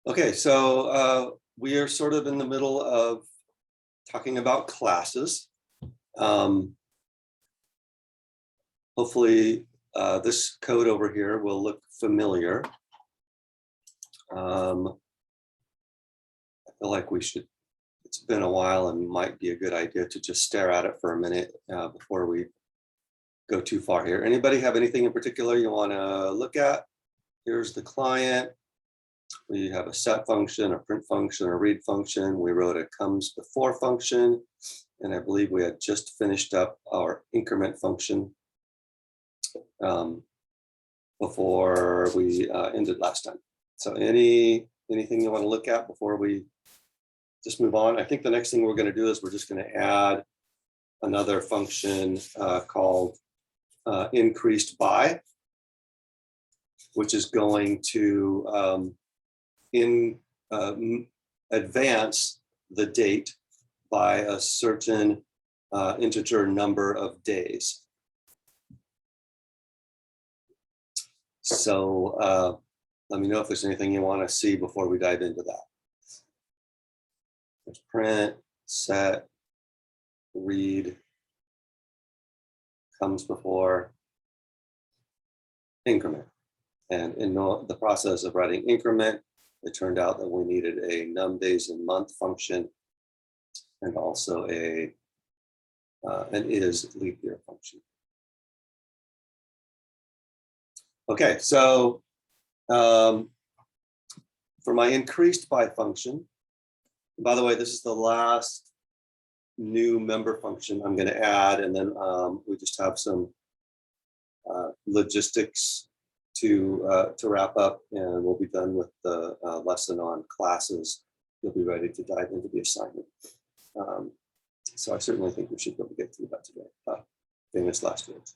Okay, so we are sort of in the middle of talking about classes. Hopefully this code over here will look familiar. I feel like it's been a while and might be a good idea to just stare at it for a minute before we go too far here. Anybody have anything in particular you want to look at? Here's the client. We have a set function, a print function, a read function. We wrote a comes before function, and I believe we had just finished up our increment function before we ended last time. So anything you want to look at before we just move on? I think the next thing we're going to do is we're just going to add another function called increased by, which is going to advance the date by a certain integer number of days. So let me know if there's anything you want to see before we dive into that. There's print, set, read, comes before, increment. And in the process of writing increment, it turned out that we needed a num days and month function and also an is leap year function. Okay, so for my increased by function, by the way, this is the last new member function I'm going to add, and then we just have some logistics to wrap up, and we'll be done with the lesson on classes. You'll be ready to dive into the assignment. So I certainly think we should be able to get through that today. Famous last words.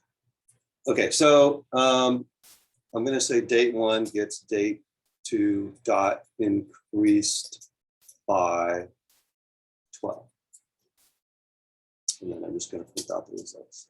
Okay, so I'm going to say date 1 gets date 2 dot increased by 12. And then I'm just going to print out the results.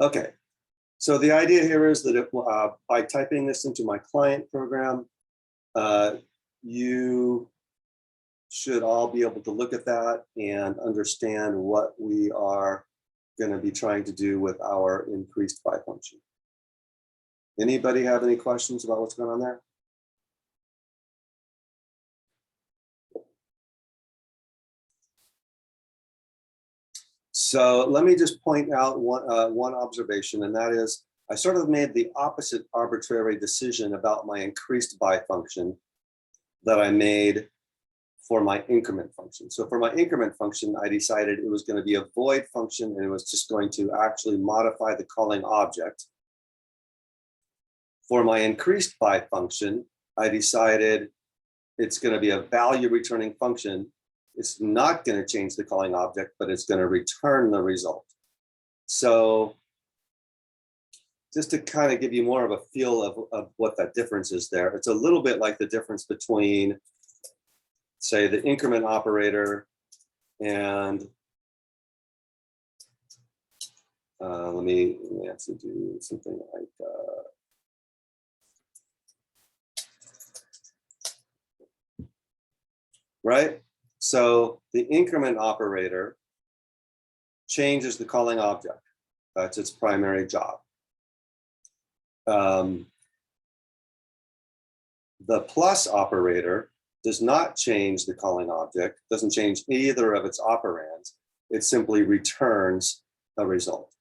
Okay, so the idea here is that by typing this into my client program, you should all be able to look at that and understand what we are going to be trying to do with our increased by function. Anybody have any questions about what's going on there? So let me just point out one observation, and that is I sort of made the opposite arbitrary decision about my increased by function that I made for my increment function. So for my increment function, I decided it was going to be a void function, and it was just going to actually modify the calling object. For my increased by function, I decided it's going to be a value returning function. It's not going to change the calling object, but it's going to return the result. So just to kind of give you more of a feel of what that difference is there, it's a little bit like the difference between, say, the increment operator and let me actually do something like right? So the increment operator changes the calling object. That's its primary job. The plus operator does not change the calling object, doesn't change either of its operands. It simply returns a result.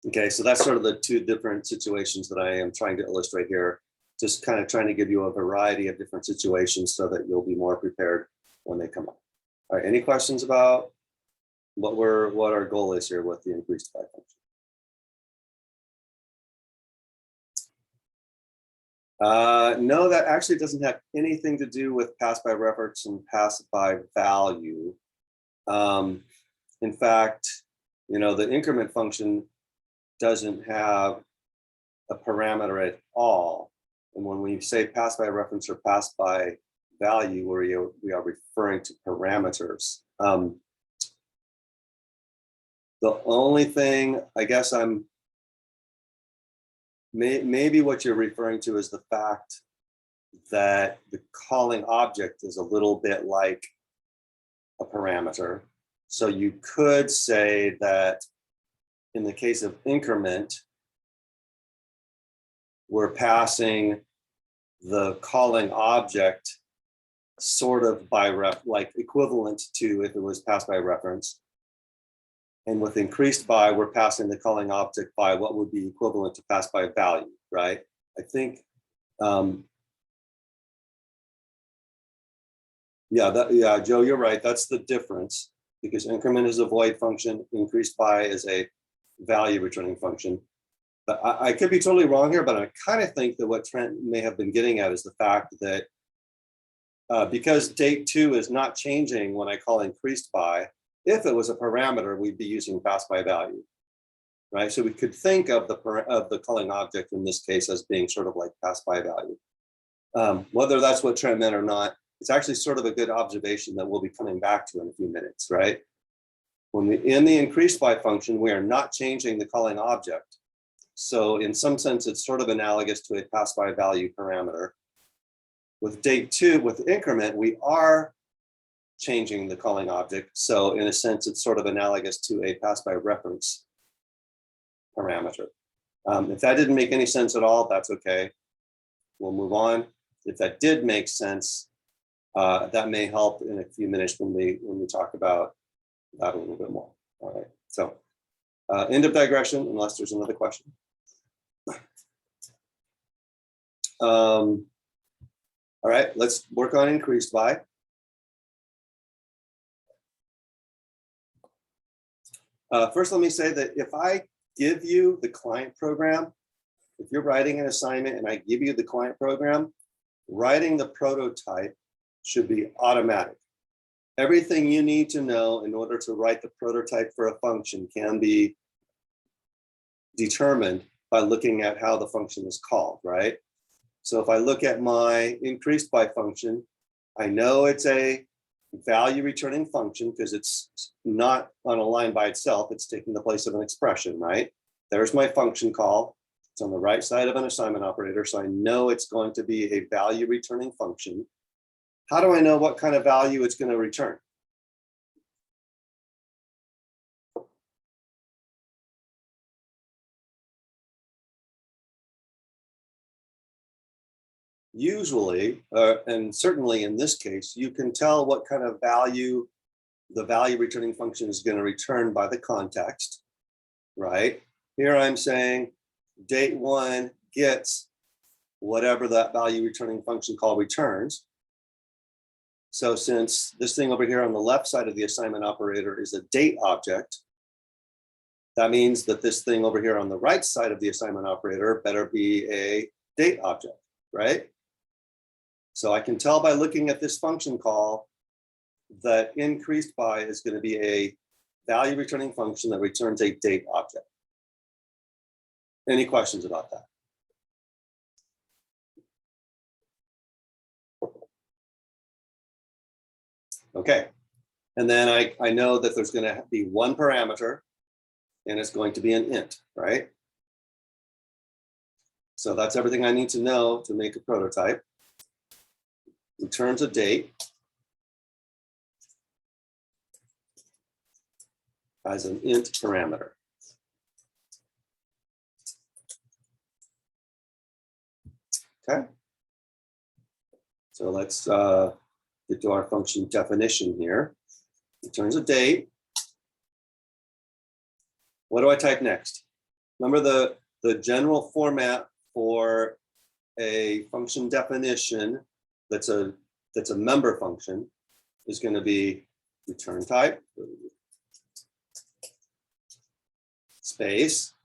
Okay, so that's sort of the two different situations that I am trying to illustrate here. Just kind of trying to give you a variety of different situations so that you'll be more prepared when they come up. All right, any questions about what our goal is here with the increased by function? No, that actually doesn't have anything to do with pass by reference and pass by value. In fact, the increment function doesn't have a parameter at all. And when we say pass by reference or pass by value, we are referring to parameters. The only thing I guess maybe what you're referring to is the fact that the calling object is a little bit like a parameter. So you could say that in the case of increment, we're passing the calling object sort of by like equivalent to if it was passed by reference. And with increased by, we're passing the calling object by what would be equivalent to pass by value, right? I think, yeah, Joe, you're right. That's the difference, because increment is a void function, increased by is a value returning function. But I could be totally wrong here, but I kind of think that what Trent may have been getting at is the fact that because date 2 is not changing when I call increased by, if it was a parameter, we'd be using pass by value, right? So we could think of the calling object in this case as being sort of like pass by value. Whether that's what Trent meant or not, it's actually sort of a good observation that we'll be coming back to in a few minutes, right? In the increased by function, we are not changing the calling object. So in some sense, it's sort of analogous to a pass by value parameter. With date 2, with increment, we are changing the calling object. So in a sense, it's sort of analogous to a pass by reference parameter. If that didn't make any sense at all, that's okay. We'll move on. If that did make sense, that may help in a few minutes when we talk about that a little bit more. All right, so end of digression, unless there's another question. All right, let's work on increased by. First, let me say that if I give you the client program, if you're writing an assignment and I give you the client program, writing the prototype should be automatic. Everything you need to know in order to write the prototype for a function can be determined by looking at how the function is called, right? So if I look at my increased by function, I know it's a value returning function because it's not on a line by itself, it's taking the place of an expression, right? There's my function call. It's on the right side of an assignment operator, so I know it's going to be a value returning function. How do I know what kind of value it's going to return? Usually, and certainly in this case, you can tell what kind of value the value returning function is going to return by the context, right? Here I'm saying date 1 gets whatever that value returning function call returns. So since this thing over here on the left side of the assignment operator is a date object, that means that this thing over here on the right side of the assignment operator better be a date object, right? So I can tell by looking at this function call that increased by is going to be a value returning function that returns a date object. Any questions about that? Okay, and then I know that there's going to be one parameter and it's going to be an int, right? So that's everything I need to know to make a prototype. Returns a date as an int parameter. Okay, so let's get to our function definition here. Returns a date. What do I type next? remember the general format for a function definition that's a member function is going to be return type, space,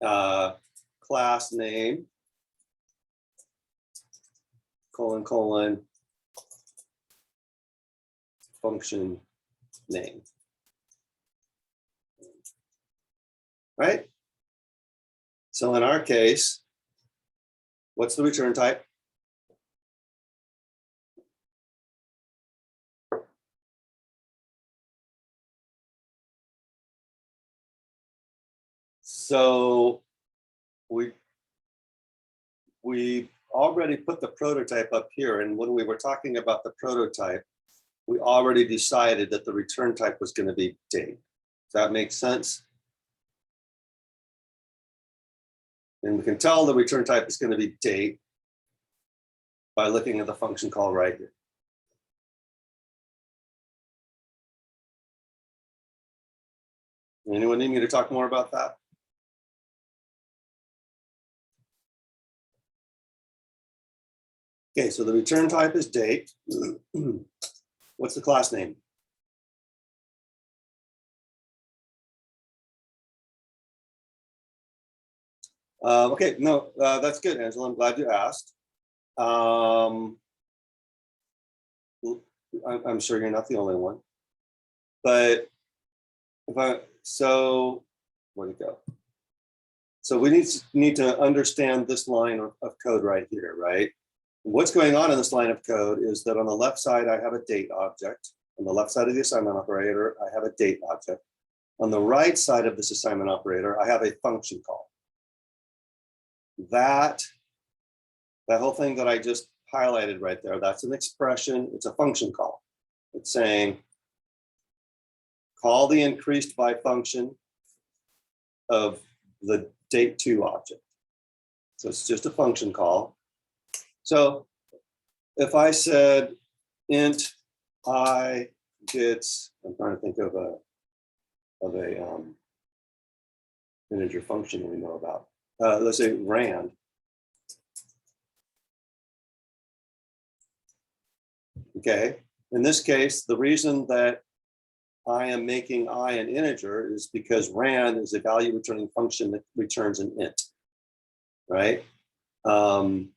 class name, colon, function name. Right? So in our case, what's the return type? So we already put the prototype up here, and when we were talking about the prototype, we already decided that the return type was going to be date. Does that make sense? And we can tell the return type is going to be date by looking at the function call right here. Anyone need me to talk more about that? Okay, so the return type is date. What's the class name? Okay, no, that's good, Angela. I'm glad you asked. I'm sure you're not the only one, but so where'd it go? So we need to understand this line of code right here, right? What's going on in this line of code is that on the left side, I have a date object. On the left side of the assignment operator, I have a date object. On the right side of this assignment operator, I have a function call. That whole thing that I just highlighted right there, that's an expression, it's a function call. It's saying, call the increased by function of the date2 object. So it's just a function call. So if I said int I gets, I'm trying to think of a integer function that we know about. Let's say rand. Okay, in this case, the reason that I am making I an integer is because rand is a value returning function that returns an int, right? I'm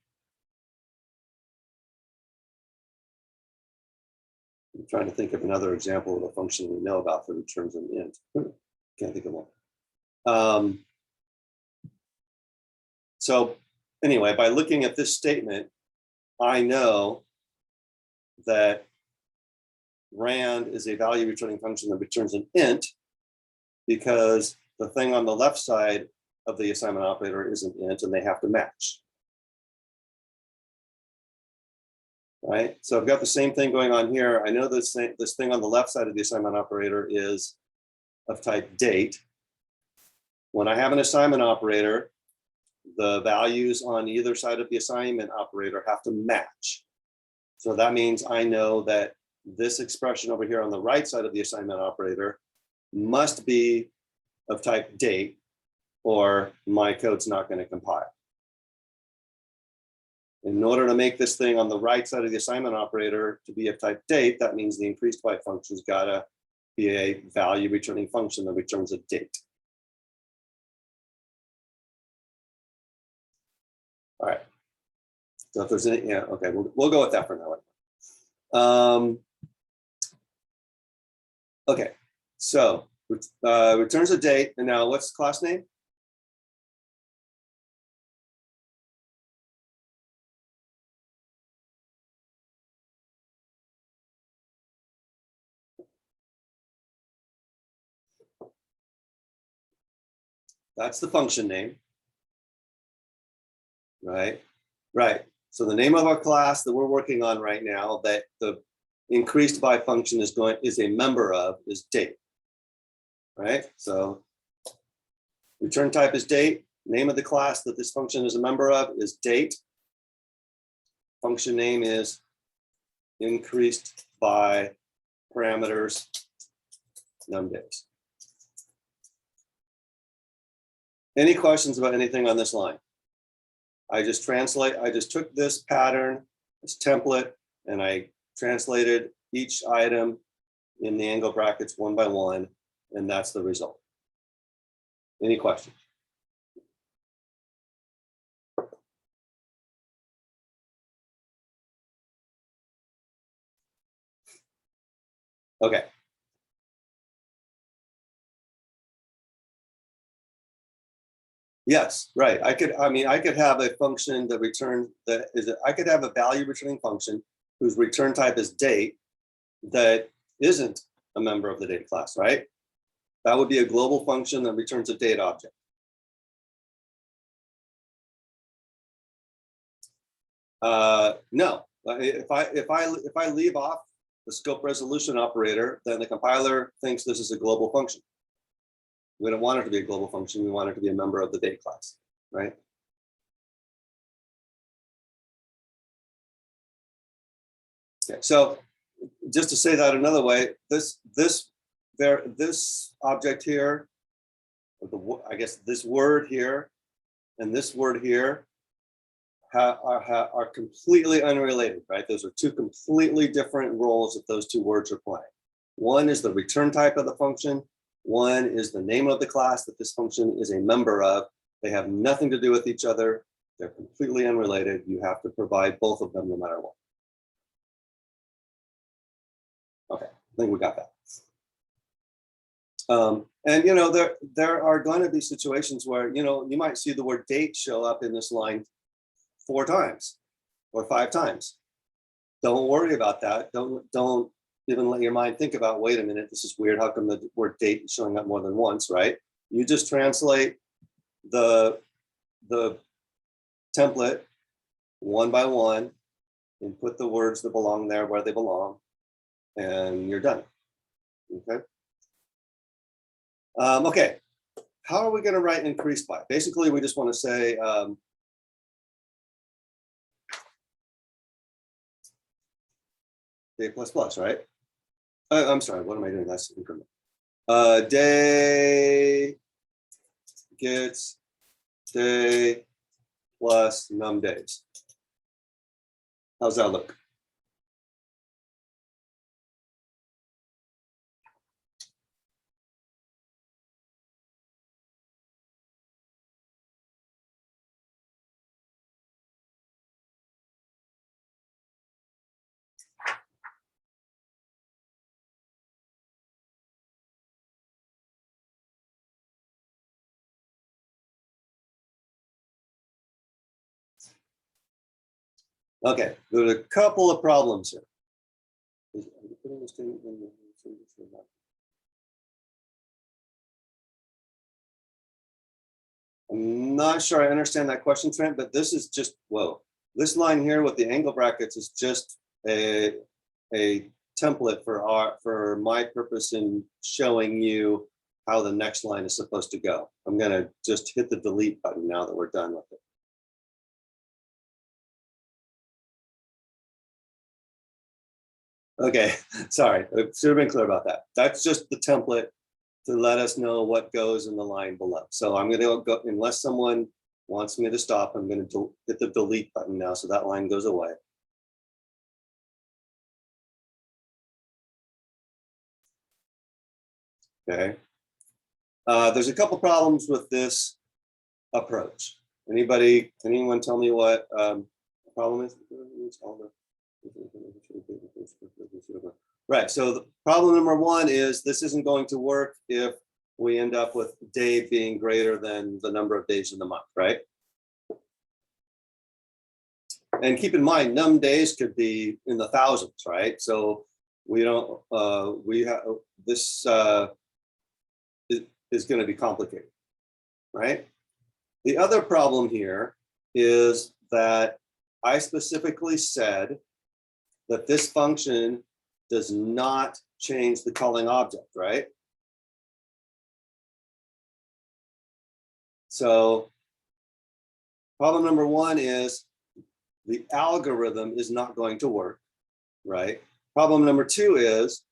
trying to think of another example of a function we know about that returns an int. Can't think of one. So anyway, by looking at this statement, I know that rand is a value returning function that returns an int because the thing on the left side of the assignment operator is an int and they have to match. Right? So I've got the same thing going on here. I know this thing on the left side of the assignment operator is of type date. When I have an assignment operator, the values on either side of the assignment operator have to match. So that means I know that this expression over here on the right side of the assignment operator must be of type date, or my code's not going to compile. In order to make this thing on the right side of the assignment operator to be of type date, that means the increased by function's got to be a value returning function that returns a date. All right. So if there's any, yeah, okay, we'll go with that for now. Okay, so returns a date, and now what's the class name? That's the function name, right? Right. So the name of our class that we're working on right now that the increased by function is a member of is date, right? So return type is date. Name of the class that this function is a member of is date. Function name is increased by parameters num days. Any questions about anything on this line? I just took this pattern, this template, and I translated each item in the angle brackets one by one, and that's the result. Any questions? Okay. Yes, right. I could have a function that I could have a value returning function whose return type is date that isn't a member of the date class, right? That would be a global function that returns a date object. No, if I leave off the scope resolution operator, then the compiler thinks this is a global function. We don't want it to be a global function. We want it to be a member of the date class, right? Okay, so just to say that another way, this object here, I guess this word here and this word here are completely unrelated, right? Those are two completely different roles that those two words are playing. One is the return type of the function. One is the name of the class that this function is a member of. They have nothing to do with each other. They're completely unrelated. You have to provide both of them no matter what. Okay, I think we got that. And there are going to be situations where you might see the word date show up in this line 4 times or 5 times. Don't worry about that. Don't even let your mind think about, wait a minute, this is weird. How come the word date is showing up more than once, right? You just translate the template one by one and put the words that belong there where they belong, and you're done. Okay. Okay. How are we going to write increase by? Basically, we just want to say day plus plus, right? I'm sorry, what am I doing? That's increment. Day gets day plus num days. How's that look? Okay, there's a couple of problems here. I'm not sure I understand that question, Trent, but this is just, whoa. This line here with the angle brackets is just a template for my purpose in showing you how the next line is supposed to go. I'm gonna just hit the delete button now that we're done with it. Okay, sorry, I should have been clear about that. That's just the template to let us know what goes in the line below. So I'm going to go, unless someone wants me to stop, I'm going to hit the delete button now so that line goes away. Okay. There's a couple problems with this approach. Anyone tell me what the problem is? Right, so the problem number 1 is this isn't going to work if we end up with day being greater than the number of days in the month, right? And keep in mind, num days could be in the thousands, right? So we don't, this is going to be complicated, right? The other problem here is that I specifically said that this function does not change the calling object, right? So problem number 1 is the algorithm is not going to work, right? Problem number 2 is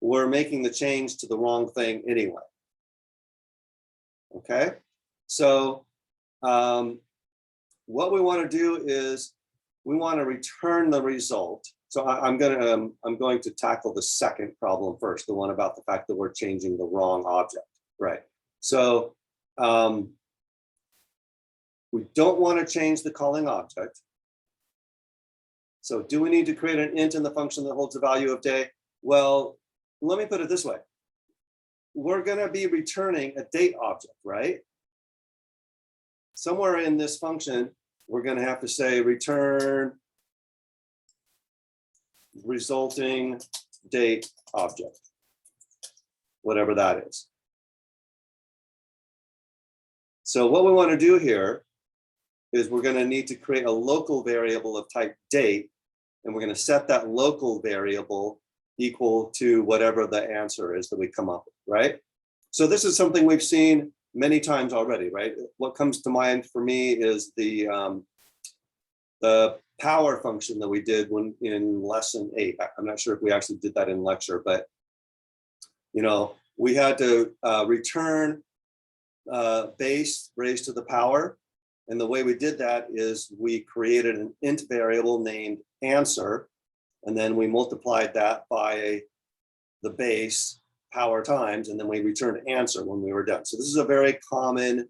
we're making the change to the wrong thing anyway. Okay, So what we want to do is we want to return the result. So I'm going to tackle the second problem first, the one about the fact that we're changing the wrong object, right? So we don't want to change the calling object. So do we need to create an int in the function that holds the value of day? Well, let me put it this way. We're going to be returning a date object, right? Somewhere in this function, we're going to have to say return resulting date object, whatever that is. So what we want to do here is we're going to need to create a local variable of type date, and we're going to set that local variable equal to whatever the answer is that we come up with, right? So this is something we've seen many times already, right? What comes to mind for me is the power function that we did when in lesson 8. I'm not sure if we actually did that in lecture, but you know, we had to return base raised to the power. And the way we did that is we created an int variable named answer, and then we multiplied that by the base power times, and then we returned answer when we were done. So this is a very common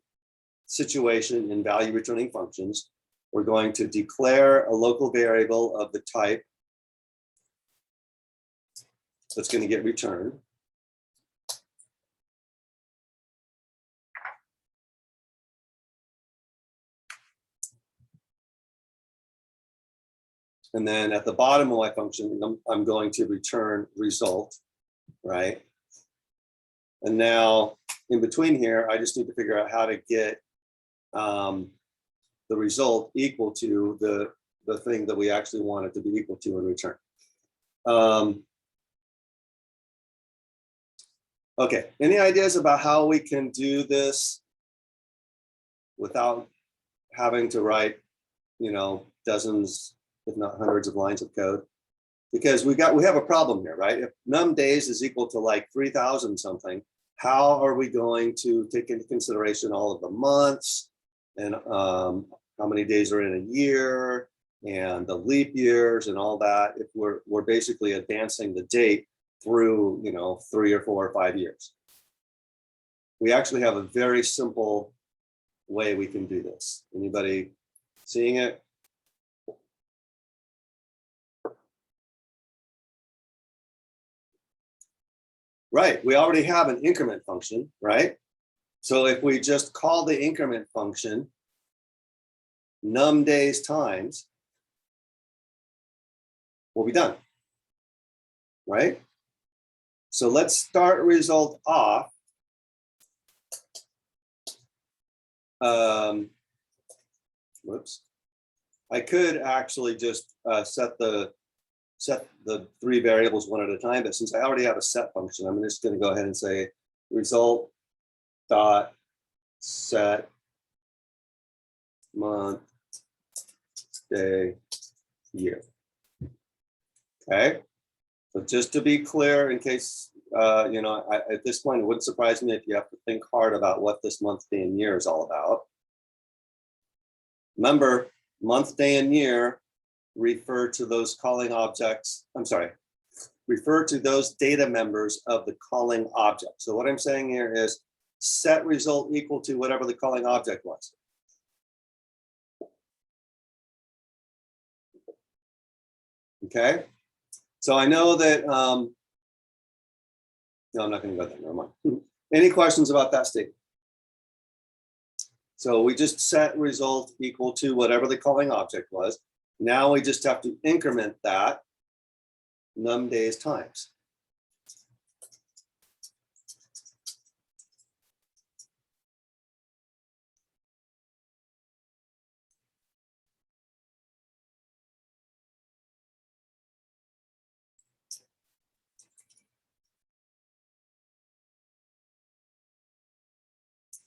situation in value returning functions. We're going to declare a local variable of the type that's going to get returned. And then at the bottom of my function, I'm going to return result, right? And now in between here, I just need to figure out how to get the result equal to the thing that we actually want it to be equal to in return. Okay, any ideas about how we can do this without having to write, you know, dozens, if not hundreds of lines of code? Because we have a problem here, right? If num days is equal to like 3,000 something, how are we going to take into consideration all of the months and how many days are in a year and the leap years and all that if we're basically advancing the date through, you know, 3 or 4 or 5 years? We actually have a very simple way we can do this. Anybody seeing it? Right, we already have an increment function, right? So if we just call the increment function num days times, we'll be done, right? So let's start result off. Whoops. I could actually just set the 3 variables one at a time, but since I already have a set function, I'm just going to go ahead and say result dot set month day year. Okay, so just to be clear, in case you know, at this point it wouldn't surprise me if you have to think hard about what this month, day, and year is all about. Remember, month, day, and year refer to those calling objects. I'm sorry, refer to those data members of the calling object. So what I'm saying here is set result equal to whatever the calling object was. Okay, so I know that, no, I'm not going to go there, never mind. Any questions about that statement? So we just set result equal to whatever the calling object was. Now we just have to increment that num days times.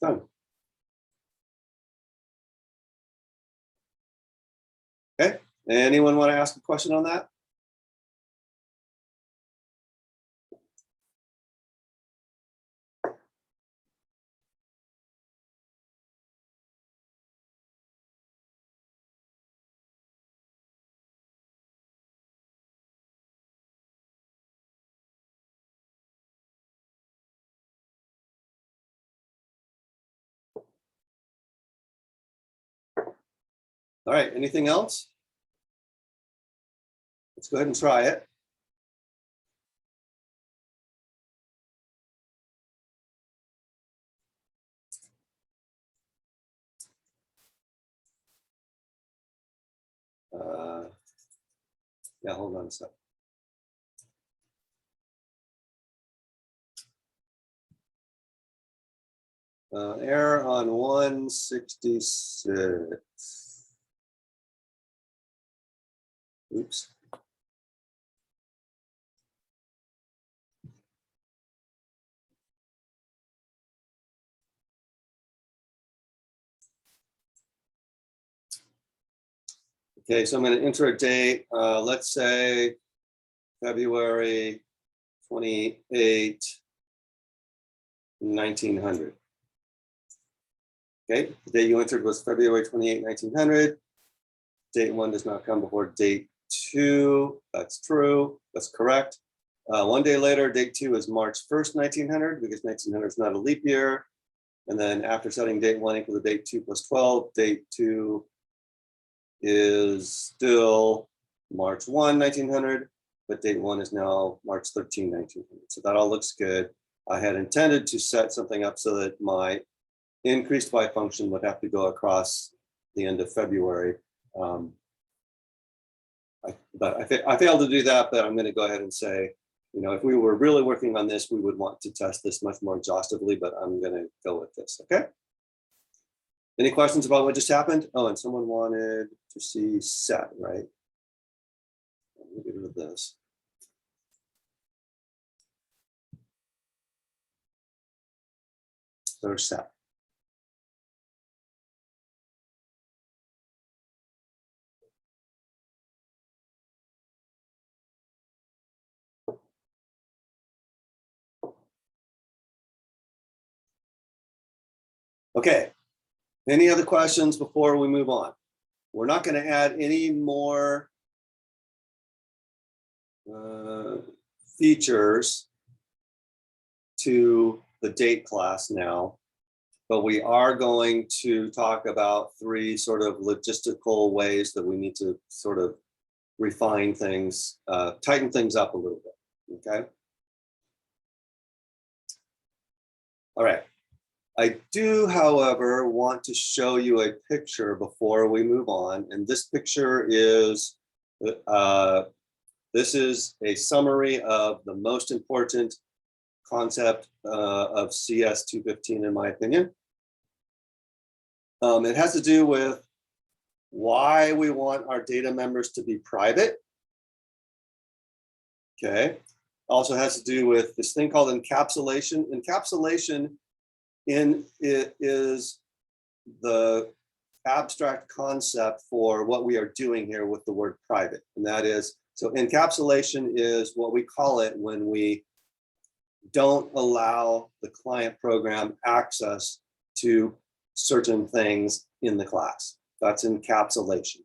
Done. Okay, anyone want to ask a question on that? All right, anything else? Let's go ahead and try it. Yeah, hold on a sec. Error on 166. Oops. Okay, so I'm going to enter a date. Let's say February 28, 1900. Okay, the date you entered was February 28, 1900. Date 1 does not come before date 2. That's true. That's correct. 1 day later, date 2 is March 1st, 1900, because 1900 is not a leap year. And then after setting date 1 equal to date 2 plus 12, date 2 is still March 1, 1900, but date 1 is now March 13, 1900. So that all looks good. I had intended to set something up so that my increased by function would have to go across the end of February. I failed to do that, but I'm going to go ahead and say, you know, if we were really working on this, we would want to test this much more exhaustively, but I'm going to go with this, okay? Any questions about what just happened? Oh, and someone wanted to see set, right? Let me get rid of this. There's set. Okay, any other questions before we move on? We're not going to add any more features to the date class now, but we are going to talk about 3 sort of logistical ways that we need to sort of refine things, tighten things up a little bit, okay? All right. I do, however, want to show you a picture before we move on, and this picture is, this is a summary of the most important concept of CS 215, in my opinion. It has to do with why we want our data members to be private. Okay. Also has to do with this thing called encapsulation. Encapsulation it is the abstract concept for what we are doing here with the word private. And that is, so encapsulation is what we call it when we don't allow the client program access to certain things in the class. That's encapsulation.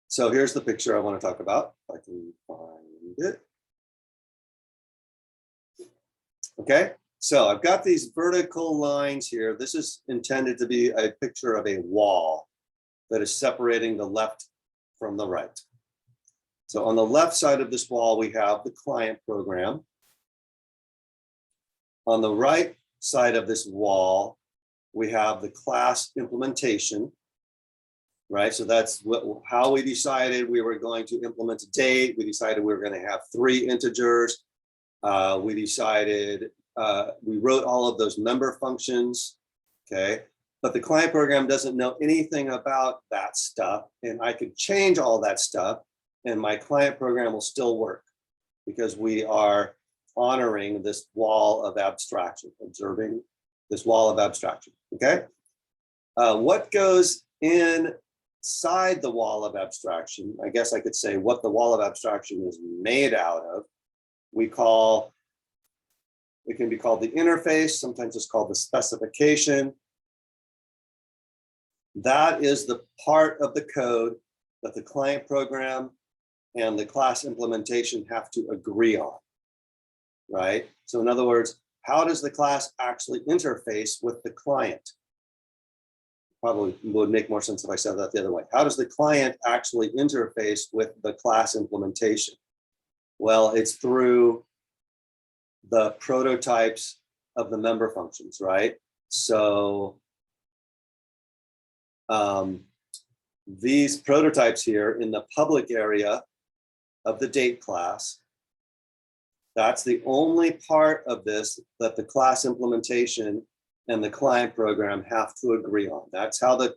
So here's the picture I want to talk about. If I can find it. Okay, so I've got these vertical lines here. This is intended to be a picture of a wall that is separating the left from the right. So on the left side of this wall, we have the client program. On the right side of this wall, we have the class implementation, right? So that's how we decided we were going to implement a date. We decided we were going to have 3 integers. We decided, we wrote all of those member functions, okay? But the client program doesn't know anything about that stuff, and I could change all that stuff, and my client program will still work because we are honoring this wall of abstraction, observing this wall of abstraction, okay? What goes inside the wall of abstraction, I guess I could say what the wall of abstraction is made out of, it can be called the interface, sometimes it's called the specification. That is the part of the code that the client program and the class implementation have to agree on, right? So in other words, how does the class actually interface with the client? probably would make more sense if I said that the other way. How does the client actually interface with the class implementation? Well, it's through the prototypes of the member functions, right? So these prototypes here in the public area of the date class, that's the only part of this that the class implementation and the client program have to agree on. That's how the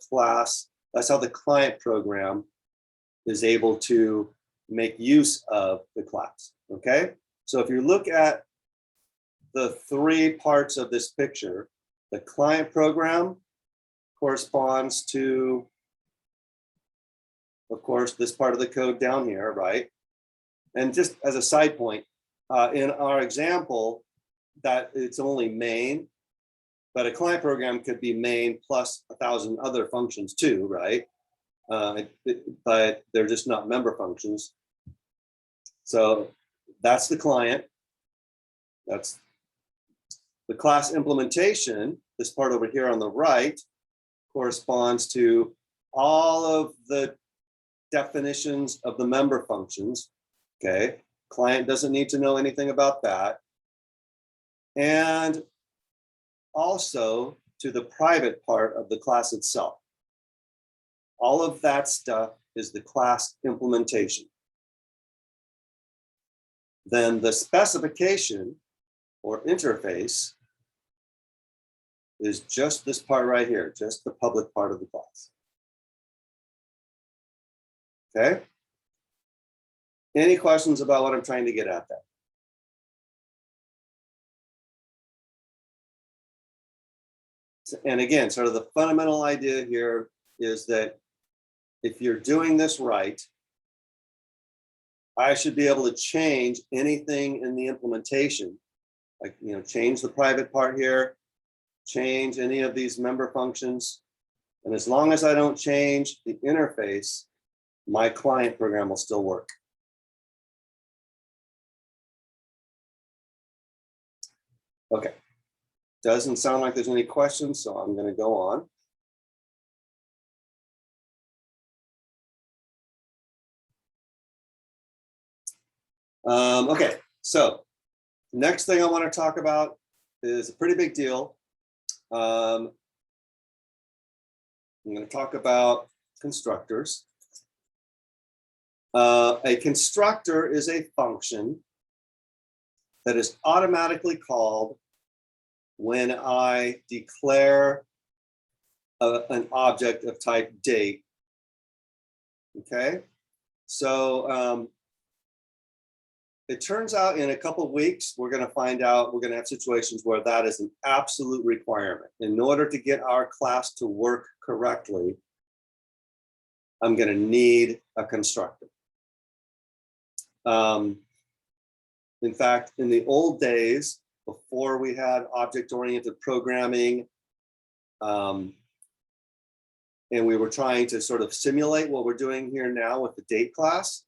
client program is able to make use of the class, okay? So if you look at the three parts of this picture, the client program corresponds to, of course, this part of the code down here, right? And just as a side point, in our example, that it's only main, but a client program could be main plus 1,000 other functions too, right? But they're just not member functions. So that's the client. That's the class implementation. This part over here on the right corresponds to all of the definitions of the member functions, okay? Client doesn't need to know anything about that. And also to the private part of the class itself. All of that stuff is the class implementation. Then the specification or interface is just this part right here, just the public part of the class. Okay? Any questions about what I'm trying to get at there? And again, sort of the fundamental idea here is that if you're doing this right, I should be able to change anything in the implementation, like, you know, change the private part here, change any of these member functions. And as long as I don't change the interface, my client program will still work. Okay. Doesn't sound like there's any questions, so I'm going to go on. Okay, so next thing I want to talk about is a pretty big deal. I'm going to talk about constructors. A constructor is a function that is automatically called when I declare an object of type date. Okay, so it turns out in a couple of weeks, we're going to find out, we're going to have situations where that is an absolute requirement. In order to get our class to work correctly, I'm going to need a constructor. In fact, in the old days, before we had object-oriented programming, and we were trying to sort of simulate what we're doing here now with the date class,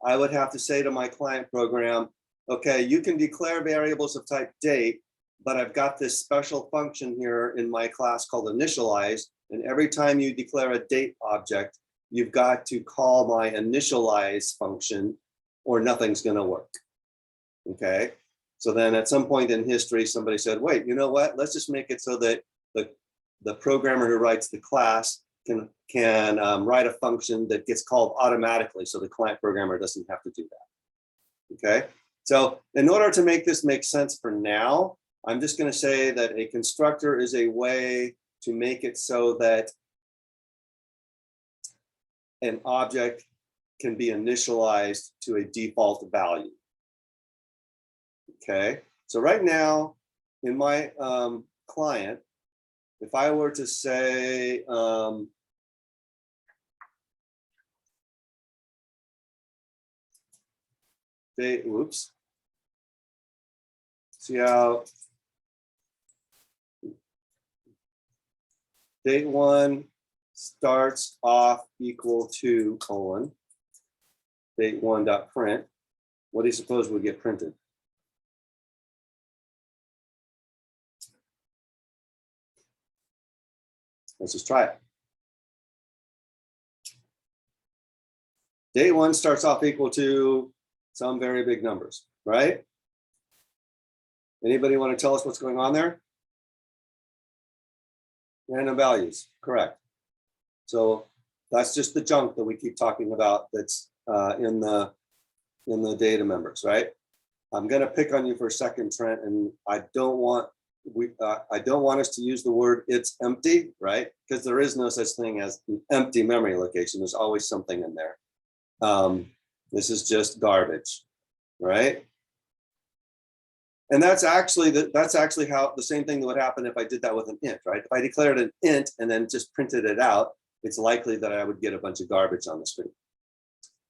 I would have to say to my client program, okay, you can declare variables of type date, but I've got this special function here in my class called initialize, and every time you declare a date object, you've got to call my initialize function or nothing's going to work. Okay, so then at some point in history, somebody said, wait, you know what? Let's just make it so that the programmer who writes the class can write a function that gets called automatically so the client programmer doesn't have to do that. Okay, so in order to make this make sense for now, I'm just going to say that a constructor is a way to make it so that an object can be initialized to a default value. Okay, so right now in my client, if I were to say date, whoops, see how date one starts off equal to colon date one dot print. What do you suppose would get printed? Let's just try it. Date 1 starts off equal to some very big numbers, right? Anybody want to tell us what's going on there? Random values, correct. So that's just the junk that we keep talking about that's in the data members, right? I'm going to pick on you for a second, Trent, and I don't want us to use the word "it's empty," right? Because there is no such thing as an empty memory location. There's always something in there. This is just garbage, right? And that's actually how the same thing that would happen if I did that with an int, right? If I declared an int and then just printed it out, it's likely that I would get a bunch of garbage on the screen.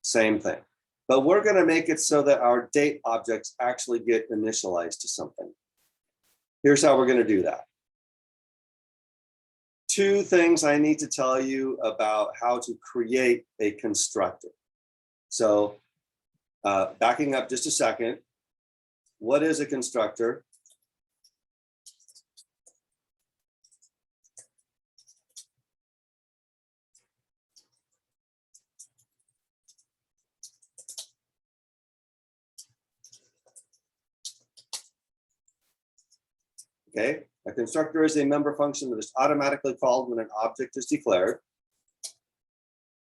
Same thing. But we're going to make it so that our date objects actually get initialized to something. Here's how we're going to do that. 2 things I need to tell you about how to create a constructor. So backing up just a second, what is a constructor? Okay, a constructor is a member function that is automatically called when an object is declared.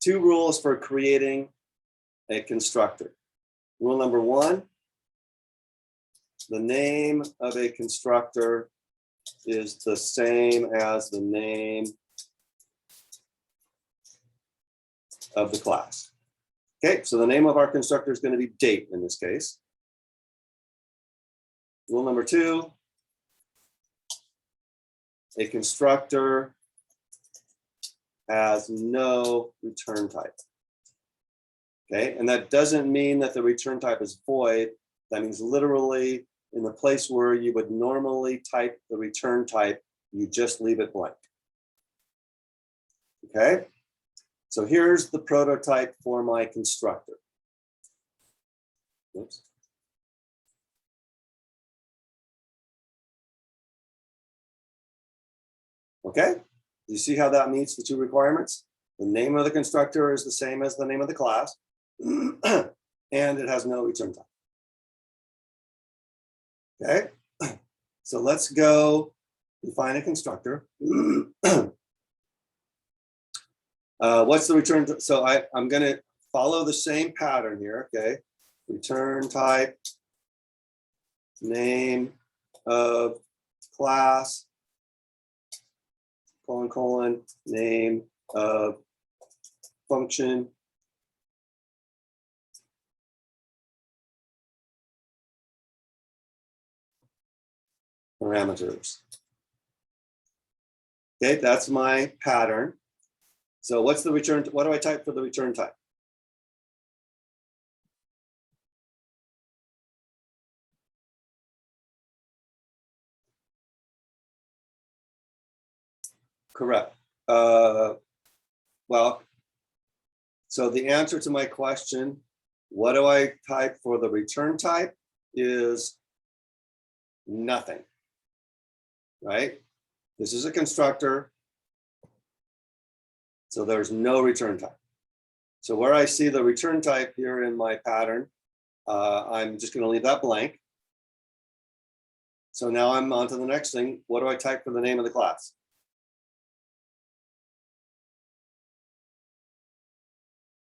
2 rules for creating a constructor. Rule number 1, the name of a constructor is the same as the name of the class. Okay, so the name of our constructor is going to be date in this case. Rule number 2, a constructor has no return type. Okay, and that doesn't mean that the return type is void. That means literally in the place where you would normally type the return type, you just leave it blank. Okay, so here's the prototype for my constructor. Oops. Okay, you see how that meets the 2 requirements? The name of the constructor is the same as the name of the class, and it has no return type. Okay, so let's go define a constructor. What's the return? So I'm going to follow the same pattern here. Okay, return type, name of class, colon, name of function, parameters. Okay, that's my pattern. So what's the return? What do I type for the return type? Correct. Well, so the answer to my question, what do I type for the return type, is nothing, right? This is a constructor, so there's no return type. So where I see the return type here in my pattern, I'm just going to leave that blank. So now I'm on to the next thing. What do I type for the name of the class?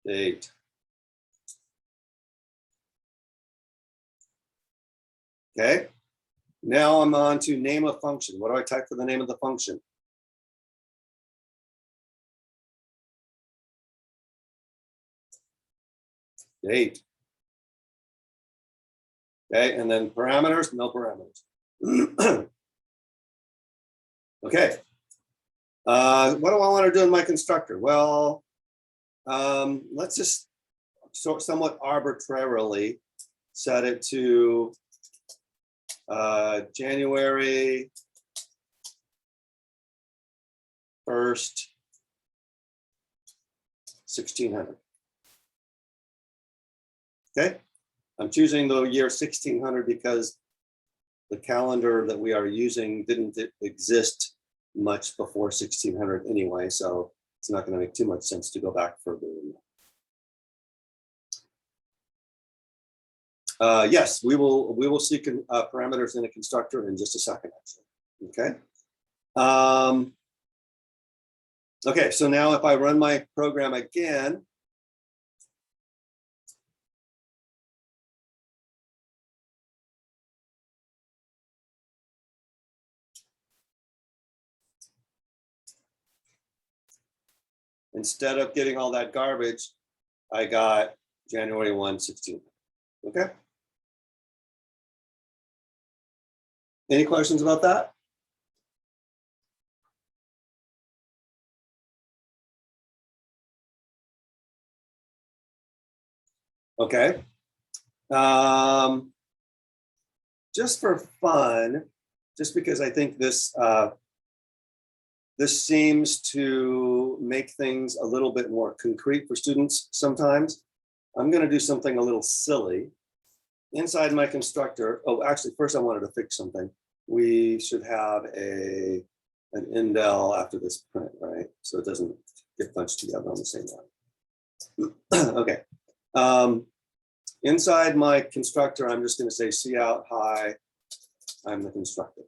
Date. Okay, now I'm on to name of function. What do I type for the name of the function? Date. Okay, and then parameters, no parameters. Okay, what do I want to do in my constructor? Well, let's just somewhat arbitrarily set it to January 1st, 1600. Okay, I'm choosing the year 1600 because the calendar that we are using didn't exist much before 1600 anyway, so it's not going to make too much sense to go back further than that. Yes, we will see parameters in a constructor in just a second, actually. Okay. Okay, so now if I run my program again, instead of getting all that garbage, I got January 1, 16. Okay. Any questions about that? Okay. Just for fun, just because I think this this seems to make things a little bit more concrete for students sometimes, I'm going to do something a little silly. Inside my constructor, oh, actually, first I wanted to fix something. We should have an indel after this print, right? So it doesn't get bunched together on the same line. Okay. Inside my constructor, I'm just going to say cout hi, I'm the constructor.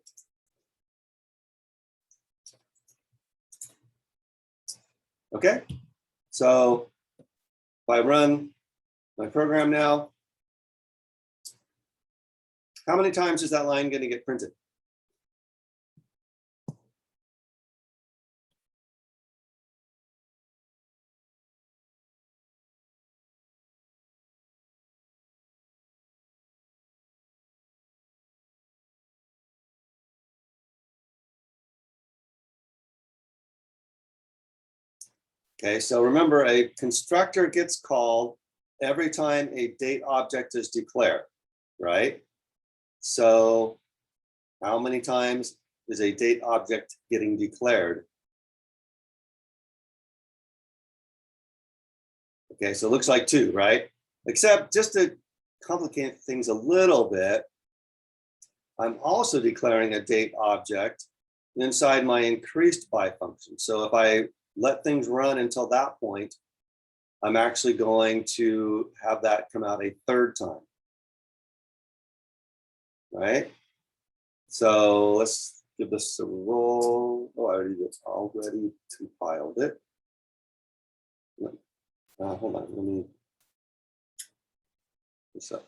Okay, so if I run my program now, how many times is that line going to get printed? Okay, so remember, a constructor gets called every time a date object is declared, right? So how many times is a date object getting declared? Okay, so it looks like 2, right? Except just to complicate things a little bit, I'm also declaring a date object inside my increased by function. So if I let things run until that point, I'm actually going to have that come out a 3rd time, right? So let's give this a roll. Oh, I already compiled it. Hold on, let me this up.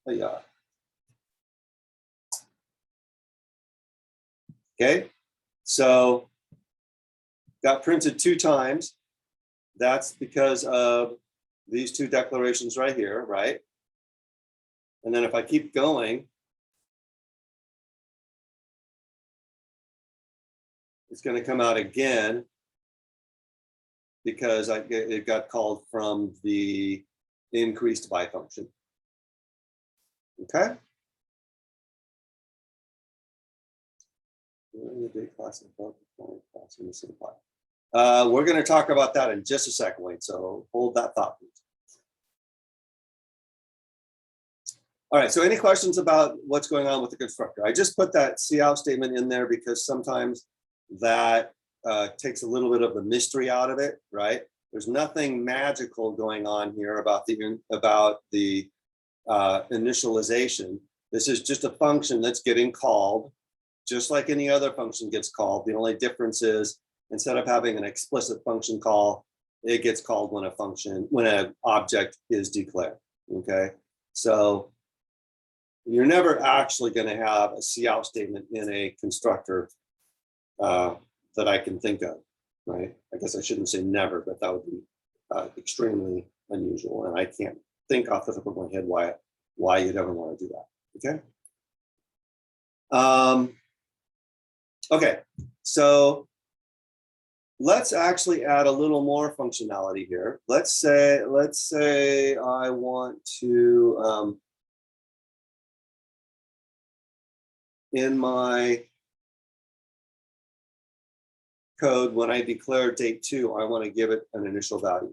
Oh, yeah. Okay, so got printed 2 times. That's because of these 2 declarations right here, right? And then if I keep going, it's going to come out again because it got called from the increased by function. Okay. We're going to talk about that in just a second, Wayne, so hold that thought, please. All right, so any questions about what's going on with the constructor? I just put that cout statement in there because sometimes that takes a little bit of the mystery out of it, right? There's nothing magical going on here about the initialization. This is just a function that's getting called, just like any other function gets called. The only difference is instead of having an explicit function call, it gets called when an object is declared. Okay, so you're never actually going to have a cout statement in a constructor that I can think of, right? I guess I shouldn't say never, but that would be extremely unusual, and I can't think off the top of my head why you'd ever want to do that. Okay. Okay, so let's actually add a little more functionality here. Let's say I want to in my code, when I declare date 2, I want to give it an initial value.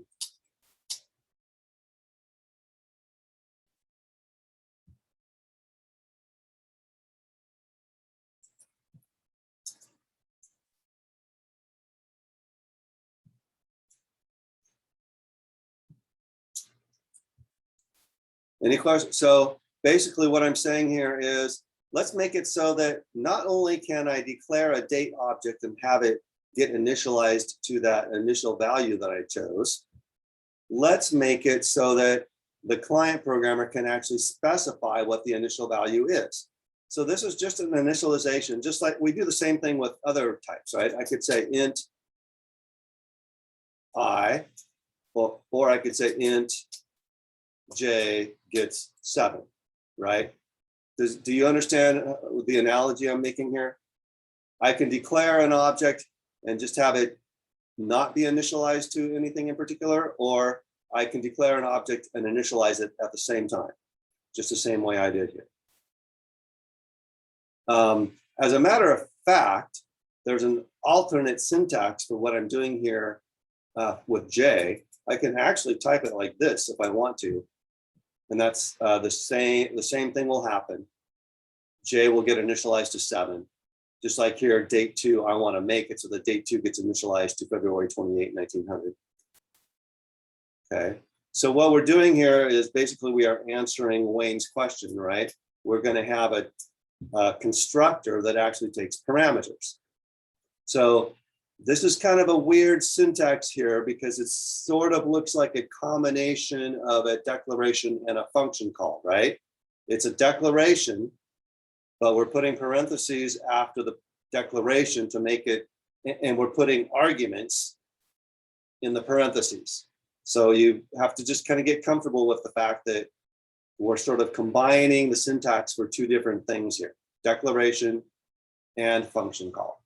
Any questions? So basically what I'm saying here is, let's make it so that not only can I declare a date object and have it get initialized to that initial value that I chose, let's make it so that the client programmer can actually specify what the initial value is. So this is just an initialization, just like we do the same thing with other types, right? I could say int I, or I could say int j gets 7, right? Do you understand the analogy I'm making here? I can declare an object and just have it not be initialized to anything in particular, or I can declare an object and initialize it at the same time, just the same way I did here. As a matter of fact, there's an alternate syntax for what I'm doing here with J. I can actually type it like this if I want to, and that's the same thing will happen. J will get initialized to 7. Just like here, date 2, I want to make it so that date 2 gets initialized to February 28, 1900. Okay, so what we're doing here is basically we are answering Wayne's question, right? We're going to have a constructor that actually takes parameters. So this is kind of a weird syntax here because it sort of looks like a combination of a declaration and a function call, right? It's a declaration, but we're putting parentheses after the declaration to make it, and we're putting arguments in the parentheses. So you have to just kind of get comfortable with the fact that we're sort of combining the syntax for two different things here, declaration and function call.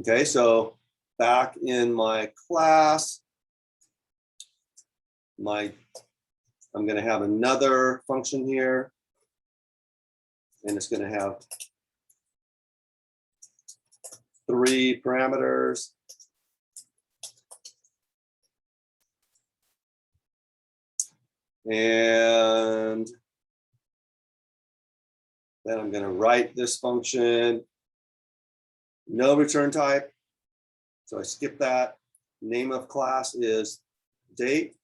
Okay, so back in my class, I'm going to have another function here, and it's going to have 3 parameters. And then I'm going to write this function, no return type. So I skip that. Name of class is date.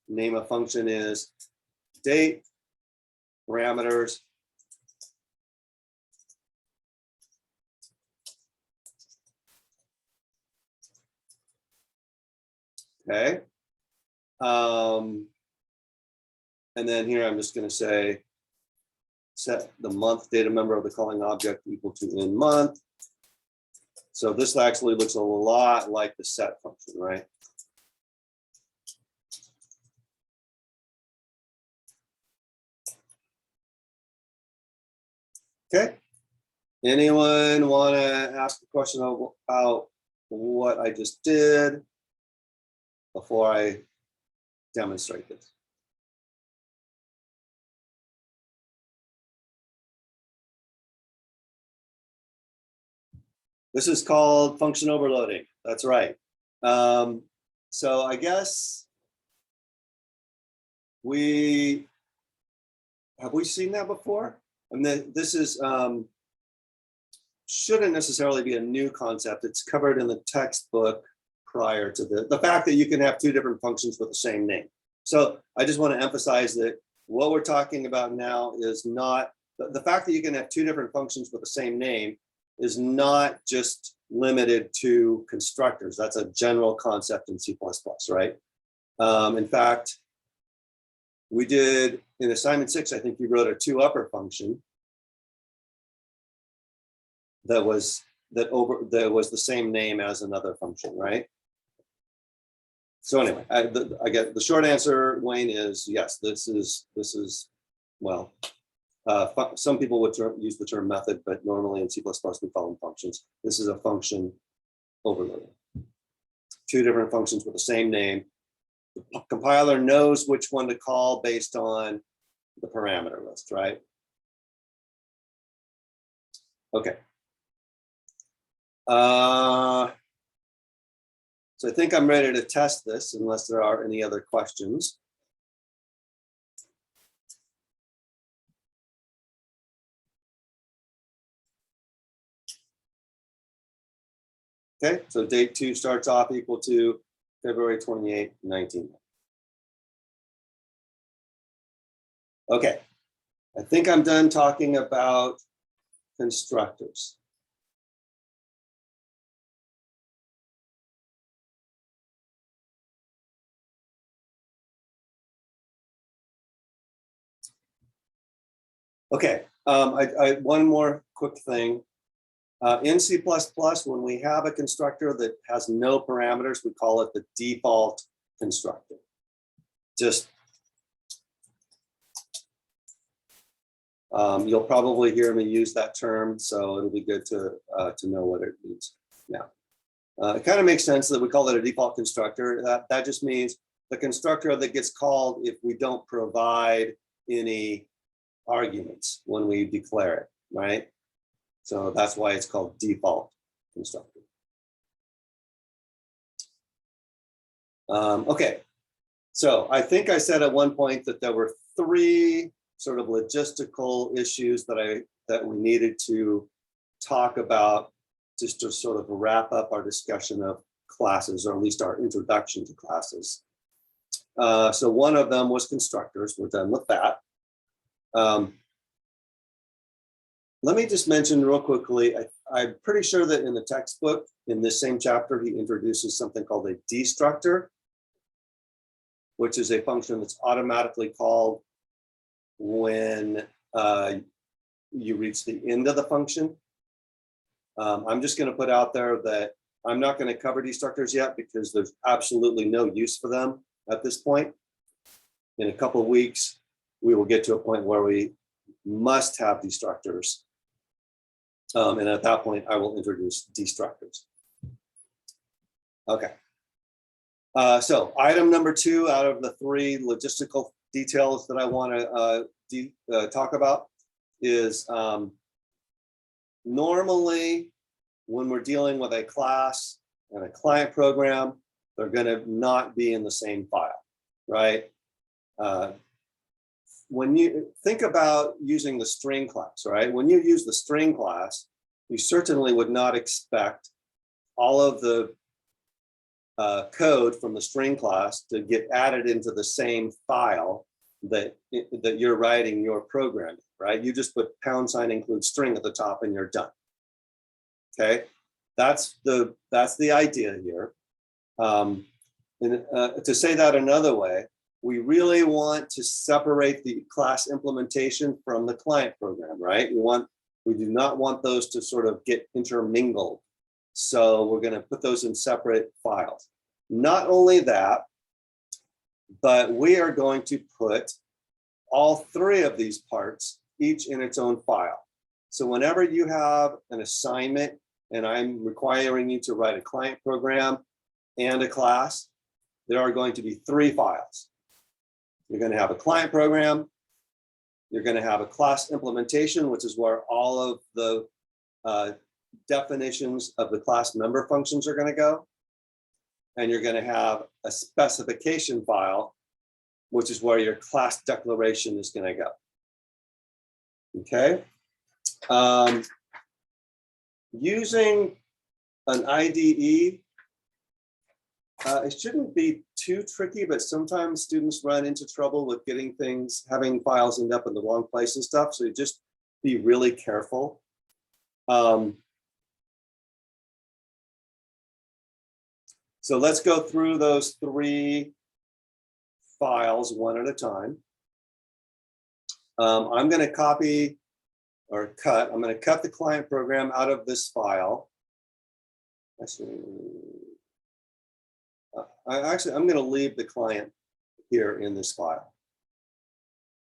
Name of function is date. Parameters. Okay. And then here I'm just going to say set the month data member of the calling object equal to in month. So this actually looks a lot like the set function, right? Okay. Anyone want to ask a question about what I just did before I demonstrate this? This is called function overloading. That's right. So I guess have we seen that before? And then this is shouldn't necessarily be a new concept. It's covered in the textbook prior to the fact that you can have 2 different functions with the same name. So I just want to emphasize that what we're talking about now is not the fact that you can have 2 different functions with the same name is not just limited to constructors. That's a general concept in C++, right? In fact, we did in assignment 6, I think you wrote a toUpper function that was the same name as another function, right? So anyway, I get the short answer, Wayne, is yes. This is well. Some people would use the term method, but normally in C++ we call them functions. This is a function overloading. 2 different functions with the same name. The compiler knows which one to call based on the parameter list, right? Okay. So I think I'm ready to test this unless there are any other questions. Okay, so date 2 starts off equal to February 28, 19. Okay, I think I'm done talking about constructors. Okay, one more quick thing. In C++, when we have a constructor that has no parameters, we call it the default constructor. Just, you'll probably hear me use that term, so it'll be good to know what it means now. It kind of makes sense that we call it a default constructor. That just means the constructor that gets called if we don't provide any arguments when we declare it, right? So that's why it's called default constructor. Okay, so I think I said at one point that there were 3 sort of logistical issues that we needed to talk about just to sort of wrap up our discussion of classes, or at least our introduction to classes. So one of them was constructors. We're done with that. Let me just mention real quickly, I'm pretty sure that in the textbook, in this same chapter, he introduces something called a destructor, which is a function that's automatically called when you reach the end of the function. I'm just going to put out there that I'm not going to cover destructors yet because there's absolutely no use for them at this point. In a couple of weeks, we will get to a point where we must have destructors. And at that point, I will introduce destructors. Okay. So item number 2 out of the 3 logistical details that I want to talk about is normally when we're dealing with a class and a client program, they're going to not be in the same file, right? When you think about using the string class, right? When you use the string class, you certainly would not expect all of the code from the string class to get added into the same file that you're writing your program, right? You just put # include string at the top and you're done. Okay, that's the idea here. And to say that another way, we really want to separate the class implementation from the client program, right? We do not want those to sort of get intermingled. So we're going to put those in separate files. Not only that, but we are going to put all 3 of these parts, each in its own file. So whenever you have an assignment and I'm requiring you to write a client program and a class, there are going to be 3 files. You're going to have a client program, you're going to have a class implementation, which is where all of the definitions of the class member functions are going to go. And you're going to have a specification file, which is where your class declaration is going to go. Okay. Using an IDE, it shouldn't be too tricky, but sometimes students run into trouble with having files end up in the wrong place and stuff. So you just be really careful. So let's go through those 3 files one at a time. I'm going to copy or cut. I'm going to cut the client program out of this file. I'm going to leave the client here in this file.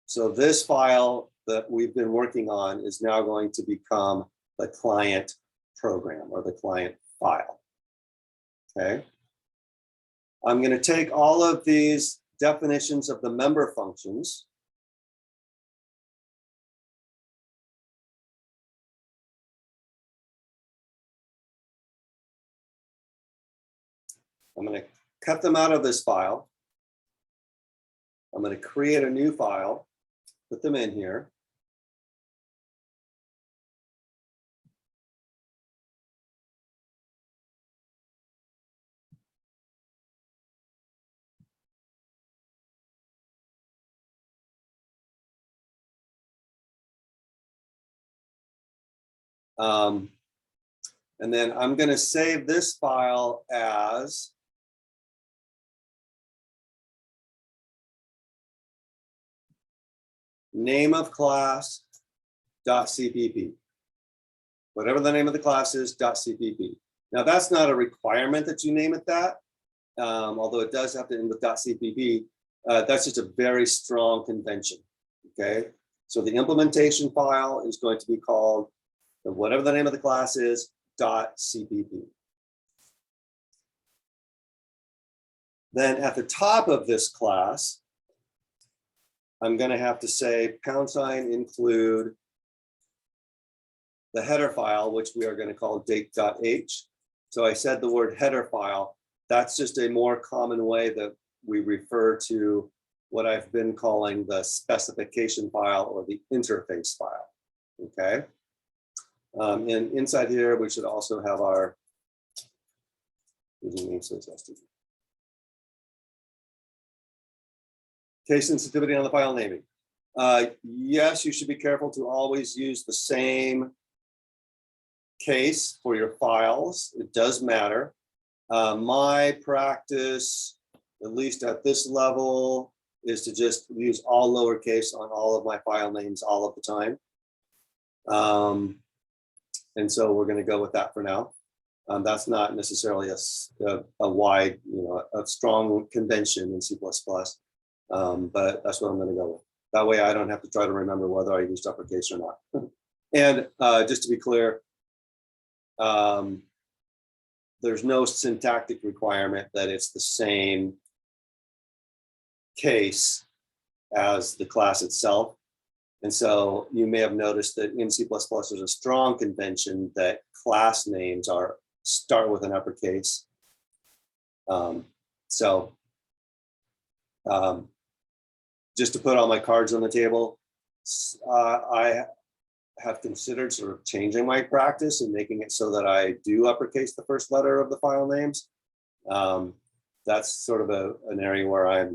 So this file that we've been working on is now going to become the client program or the client file. Okay. I'm going to take all of these definitions of the member functions. I'm going to cut them out of this file. I'm going to create a new file, put them in here. And then I'm going to save this file as name of class .cpp. Whatever the name of the class is, .cpp. Now that's not a requirement that you name it that, although it does have to end with .cpp. That's just a very strong convention, okay? So the implementation file is going to be called, whatever the name of the class is, .cpp. Then at the top of this class, I'm going to have to say # include the header file, which we are going to call date.h. So I said the word header file. That's just a more common way that we refer to what I've been calling the specification file or the interface file. Okay. And inside here, we should also have our case sensitivity on the file naming. Yes, you should be careful to always use the same case for your files. It does matter. My practice, at least at this level, is to just use all lowercase on all of my file names all of the time. And so we're going to go with that for now. That's not necessarily a wide, a strong convention in C++, but that's what I'm going to go with. That way I don't have to try to remember whether I used uppercase or not. And just to be clear, there's no syntactic requirement that it's the same case as the class itself. And so you may have noticed that in C++ there's a strong convention that class names start with an uppercase. Just to put all my cards on the table, I have considered sort of changing my practice and making it so that I do uppercase the first letter of the file names. That's sort of an area where I'm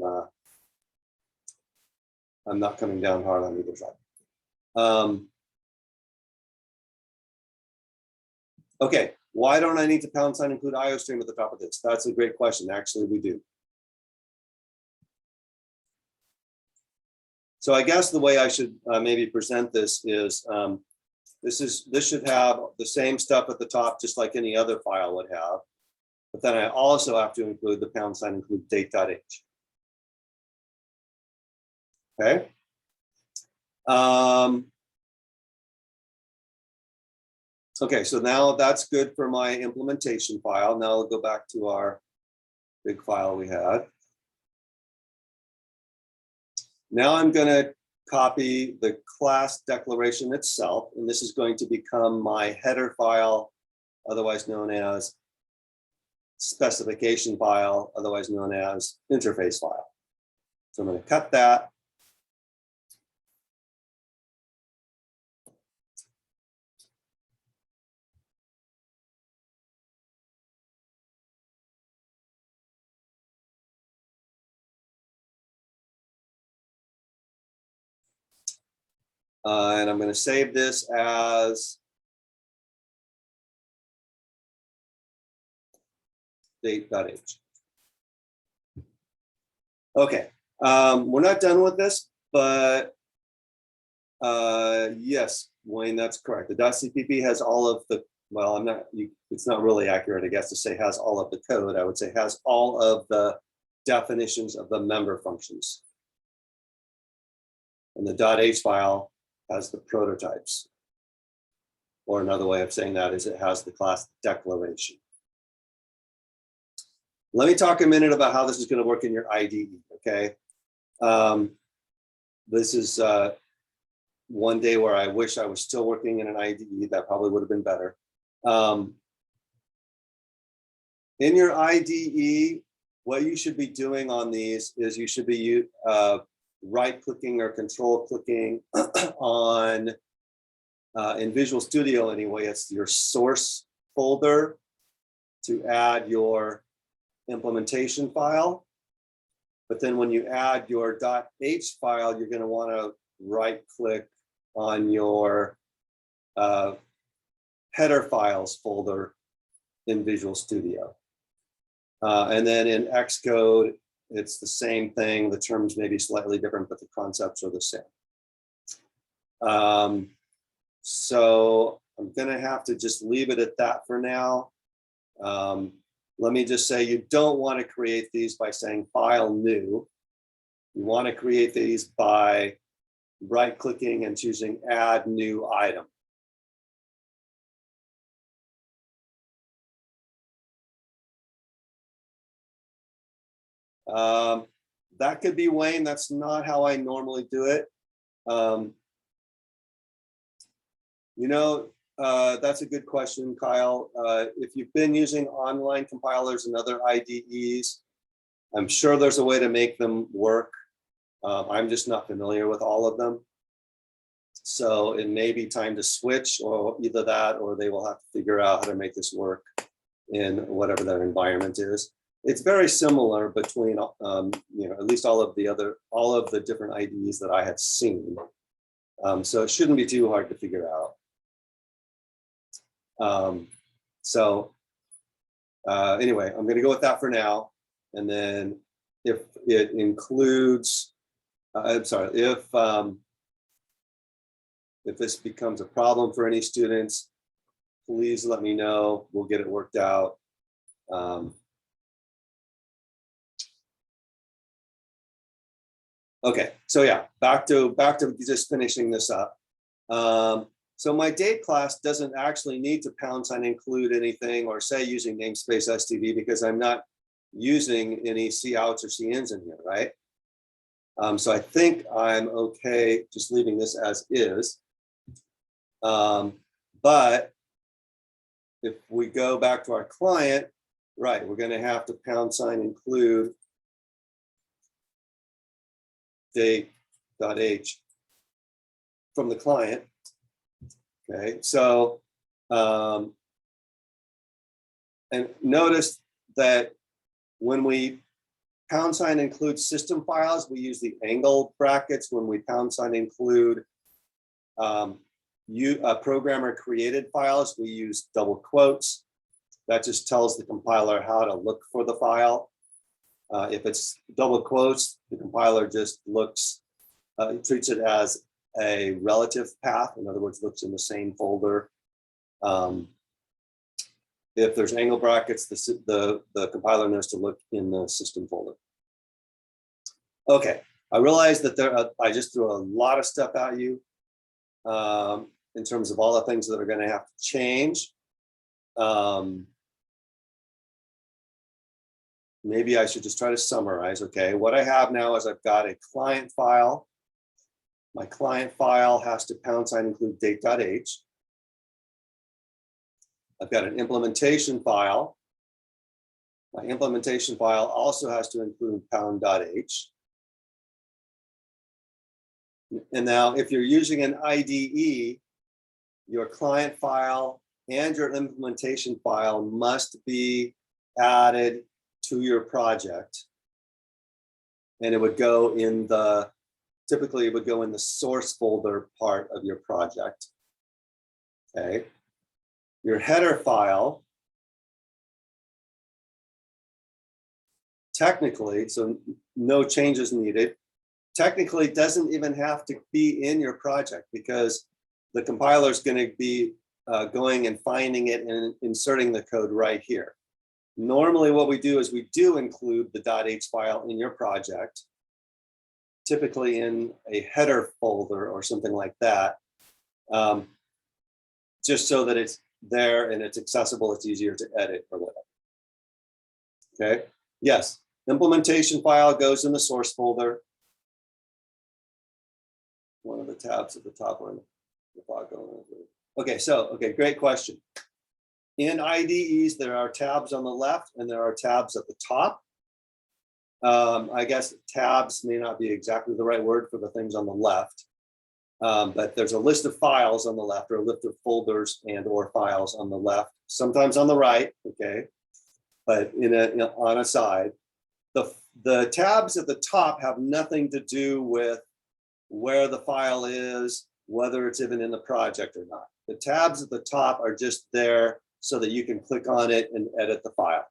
not coming down hard on either side. Okay, why don't I need to # include IOStream at the top of this? That's a great question. Actually, we do. So I guess the way I should maybe present this is, this should have the same stuff at the top, just like any other file would have. But then I also have to include the # include date.h. Okay. Okay, so now that's good for my implementation file. Now I'll go back to our big file we had. Now I'm going to copy the class declaration itself, and this is going to become my header file, otherwise known as specification file, otherwise known as interface file. So I'm going to cut that. And I'm going to save this as date.h. Okay, we're not done with this, but yes, Wayne, that's correct. The .cpp has all of the, well, it's not really accurate, I guess, to say has all of the code. I would say has all of the definitions of the member functions. And the .h file has the prototypes. Or another way of saying that is it has the class declaration. Let me talk a minute about how this is going to work in your IDE, okay? This is one day where I wish I was still working in an IDE. That probably would have been better. In your IDE, what you should be doing on these is you should be right-clicking or control-clicking on, in Visual Studio anyway, it's your source folder to add your implementation file. But then when you add your .h file, you're going to want to right-click on your header files folder in Visual Studio. And then in Xcode, it's the same thing. The terms may be slightly different, but the concepts are the same. So I'm going to have to just leave it at that for now. Let me just say, you don't want to create these by saying File New. You want to create these by right-clicking and choosing Add New Item. That could be Wayne. That's not how I normally do it. That's a good question, Kyle. If you've been using online compilers and other IDEs, I'm sure there's a way to make them work. I'm just not familiar with all of them. So it may be time to switch, or either that, or they will have to figure out how to make this work in whatever their environment is. It's very similar between, at least all of the different IDEs that I have seen. So it shouldn't be too hard to figure out. Anyway, I'm going to go with that for now. And then if it includes, if this becomes a problem for any students, please let me know. We'll get it worked out. Okay, so yeah, back to just finishing this up. So my date class doesn't actually need to # include anything or say using namespace STD, because I'm not using any couts or cins in here, right? So I think I'm okay just leaving this as is. But if we go back to our client, right, we're going to have to # include date.h from the client. Okay, so and notice that when we # include system files, we use the angle brackets. When we # include programmer created files, we use double quotes. That just tells the compiler how to look for the file. If it's double quotes, the compiler just treats it as a relative path. In other words, looks in the same folder. If there's angle brackets, the compiler knows to look in the system folder. Okay, I realize that I just threw a lot of stuff at you in terms of all the things that are going to have to change. Maybe I should just try to summarize. Okay, what I have now is I've got a client file. My client file has to # include date.h. I've got an implementation file. My implementation file also has to include #.h. And now if you're using an IDE, your client file and your implementation file must be added to your project. And it would go in typically it would go in the source folder part of your project. Okay. Your header file, technically, so no changes needed, technically doesn't even have to be in your project, because the compiler is going to be going and finding it and inserting the code right here. Normally what we do is we do include the .h file in your project, typically in a header folder or something like that, just so that it's there and it's accessible, it's easier to edit or whatever. Okay, yes, implementation file goes in the source folder. One of the tabs at the top one. Okay, great question. In IDEs, there are tabs on the left and there are tabs at the top. I guess tabs may not be exactly the right word for the things on the left, but there's a list of files on the left, or a list of folders and or files on the left, sometimes on the right, okay, but on a side. The tabs at the top have nothing to do with where the file is, whether it's even in the project or not. The tabs at the top are just there so that you can click on it and edit the file.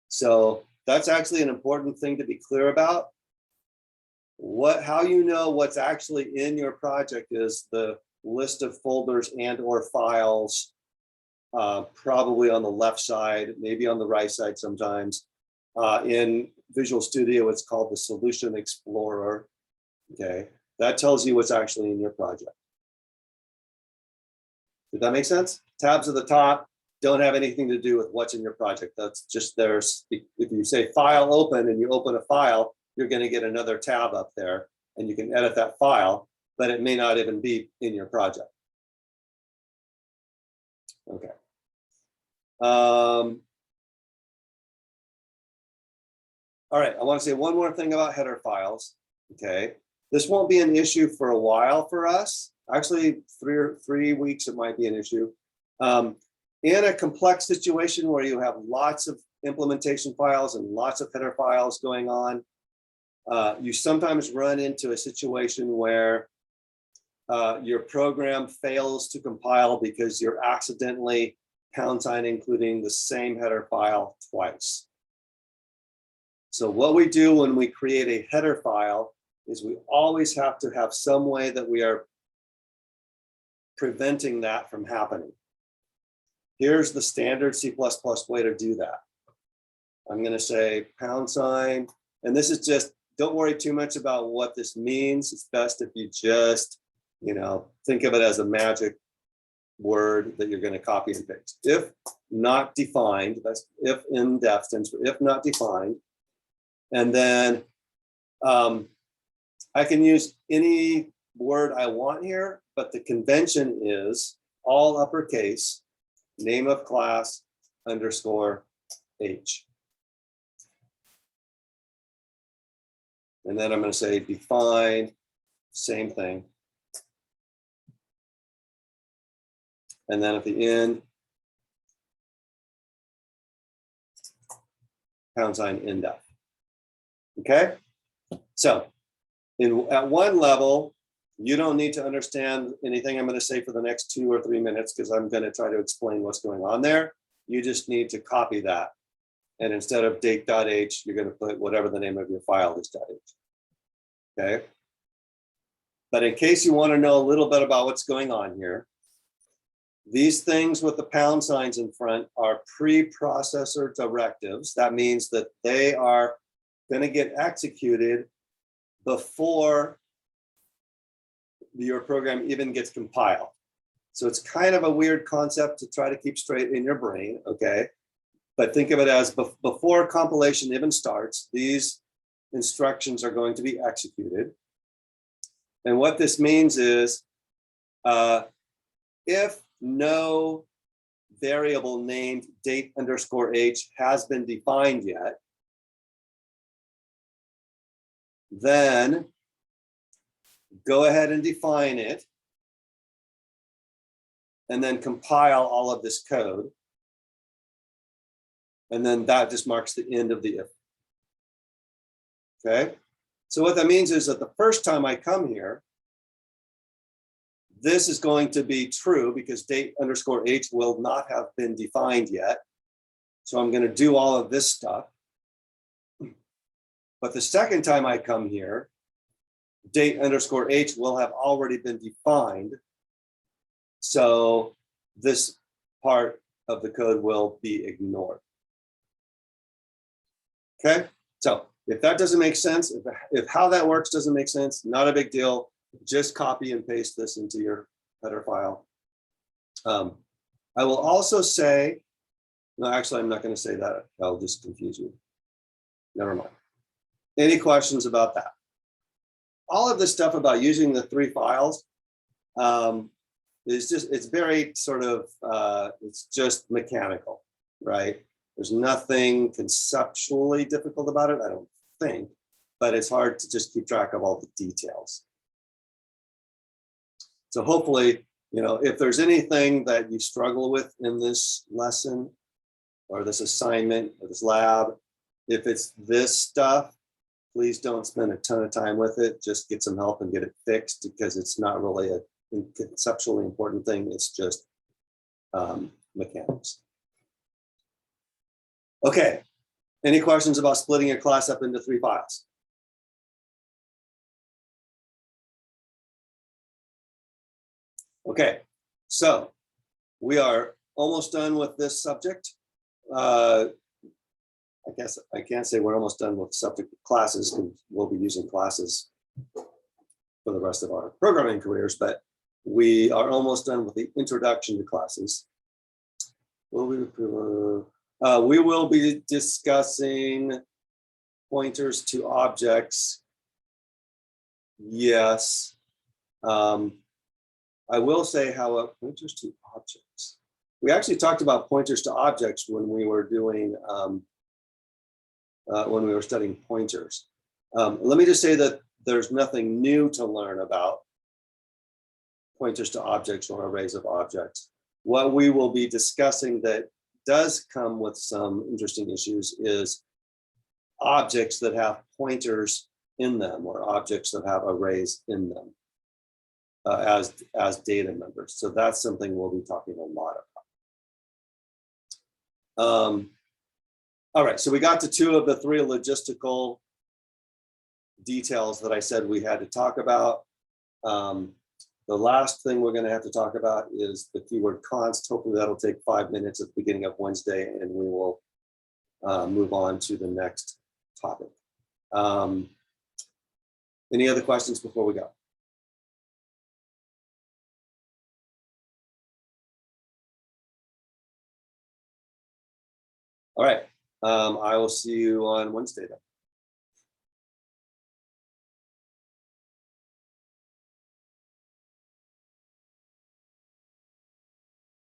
So that's actually an important thing to be clear about. How you know what's actually in your project is the list of folders and or files, probably on the left side, maybe on the right side sometimes. In Visual Studio, it's called the Solution Explorer. Okay, that tells you what's actually in your project. Did that make sense? Tabs at the top don't have anything to do with what's in your project. That's just there's, if you say file open and you open a file, you're going to get another tab up there and you can edit that file, but it may not even be in your project. Okay. All right, I want to say one more thing about header files. Okay, this won't be an issue for a while for us. Actually, 3 weeks it might be an issue. In a complex situation where you have lots of implementation files and lots of header files going on, you sometimes run into a situation where your program fails to compile because you're accidentally # including the same header file twice. So what we do when we create a header file is we always have to have some way that we are preventing that from happening. Here's the standard C++ way to do that. I'm going to say #, and this is just, don't worry too much about what this means. It's best if you just, think of it as a magic word that you're going to copy and paste. If not defined, that's if in def stands for if not defined. And then I can use any word I want here, but the convention is all uppercase, name of class _H. And then I'm going to say define, same thing. And then at the end, # indef. Okay, so at one level, you don't need to understand anything I'm going to say for the next 2 or 3 minutes because I'm going to try to explain what's going on there. You just need to copy that. And instead of date.h, you're going to put whatever the name of your file is .h. Okay. But in case you want to know a little bit about what's going on here, these things with the # in front are preprocessor directives. That means that they are going to get executed before your program even gets compiled. So it's kind of a weird concept to try to keep straight in your brain, okay? But think of it as before compilation even starts, these instructions are going to be executed. And what this means is if no variable named date_h has been defined yet, then go ahead and define it and then compile all of this code. And then that just marks the end of the if. Okay, so what that means is that the first time I come here, this is going to be true because date_h will not have been defined yet. So I'm going to do all of this stuff. But the second time I come here, date_h will have already been defined. So this part of the code will be ignored. Okay, so if that doesn't make sense, if how that works doesn't make sense, not a big deal. Just copy and paste this into your header file. I will also say, no, actually, I'm not going to say that. I'll just confuse you. Never mind. Any questions about that? All of this stuff about using the 3 files is just, it's very sort of, it's just mechanical, right? There's nothing conceptually difficult about it, I don't think, but it's hard to just keep track of all the details. So hopefully, if there's anything that you struggle with in this lesson or this assignment or this lab, if it's this stuff, please don't spend a ton of time with it. Just get some help and get it fixed because it's not really conceptually important thing. It's just mechanics. Okay. Any questions about splitting a class up into 3 files? Okay, so we are almost done with this subject. I guess I can't say we're almost done with subject classes because we'll be using classes for the rest of our programming careers, but we are almost done with the introduction to classes. We will be discussing pointers to objects. Yes. I will say how pointers to objects. We actually talked about pointers to objects when we were doing when we were studying pointers. Let me just say that there's nothing new to learn about pointers to objects or arrays of objects. What we will be discussing that does come with some interesting issues is objects that have pointers in them or objects that have arrays in them as data members. So that's something we'll be talking a lot about. All right, so we got to 2 of the 3 logistical details that I said we had to talk about. The last thing we're going to have to talk about is the keyword const. Hopefully that'll take 5 minutes at the beginning of Wednesday, and we will move on to the next topic. Any other questions before we go? All right, I will see you on Wednesday then.